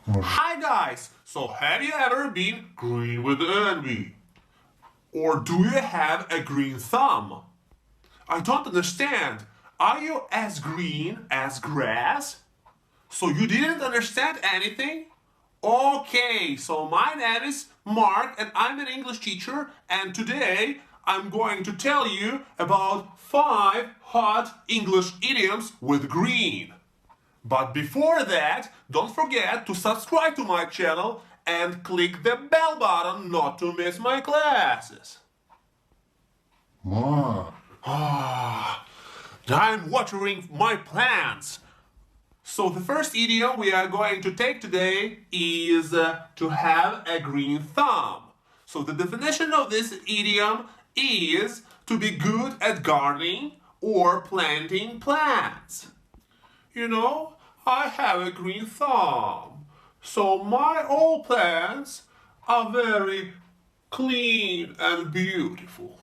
Hi guys! So have you ever been green with envy? Or do you have a green thumb? I don't understand. Are you as green as grass? So you didn't understand anything? Okay, so my name is Mark and I'm an English teacher, and today I'm going to tell you about 5 hot English idioms with green. But before that, don't forget to subscribe to my channel and click the bell button not to miss my classes. I'm watering my plants. So the first idiom we are going to take today is to have a green thumb. So the definition of this idiom is to be good at gardening or planting plants. You know, I have a green thumb, so my all plants are very clean and beautiful.